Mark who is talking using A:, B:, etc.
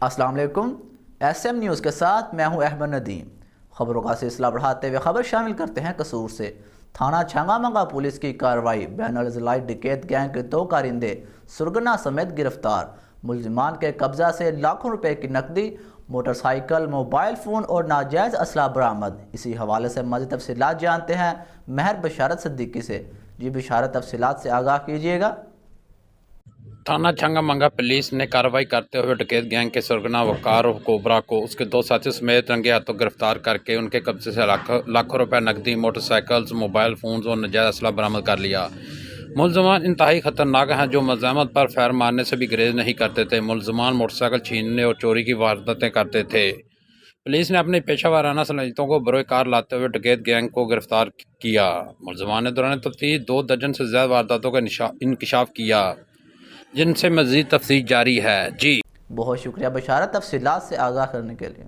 A: السلام علیکم۔ S M news کے ساتھ میں ہوں احمد ندیم۔ خبروں کا سلسلہ بڑھاتے ہوئے خبر شامل کرتے ہیں قصور سے۔ تھانہ چھنگا منگا پولیس کی کارروائی، بین الاضلاعی ڈکیت گینگ کے 2 کارندے سرغنہ سمیت گرفتار۔ ملزمان کے قبضہ سے لاکھوں روپے کی نقدی، موٹر سائیکل، موبائل فون اور ناجائز اسلحہ برآمد۔ اسی حوالے سے مزید تفصیلات جانتے ہیں مہر بشارت صدیقی سے۔ جی بشارت، تفصیلات سے آگاہ کیجیے گا۔
B: تھانہ چھنگا منگا پولیس نے کارروائی کرتے ہوئے ڈکیت گینگ کے سرغنہ وقار کوبرا کو اس کے 2 ساتھیوں سمیت رنگے ہاتھوں گرفتار کر کے ان کے قبضے سے لاکھوں روپے نقدی، موٹر سائیکلز، موبائل فونز اور ناجائز اسلحہ برآمد کر لیا۔ ملزمان انتہائی خطرناک ہیں جو مزاحمت پر فیر مارنے سے بھی گریز نہیں کرتے تھے۔ ملزمان موٹر سائیکل چھیننے اور چوری کی وارداتیں کرتے تھے۔ پولیس نے اپنی پیشہ ورانہ صلاحیتوں کو بروئے کار لاتے ہوئے ڈکیت گینگ کو گرفتار کیا۔ ملزمان نے دوران تفتیش 2 درجن سے زیادہ وارداتوں کا انکشاف کیا، جن سے مزید تفتیش جاری ہے۔ جی
A: بہت شکریہ بشارت، تفصیلات سے آگاہ کرنے کے لیے۔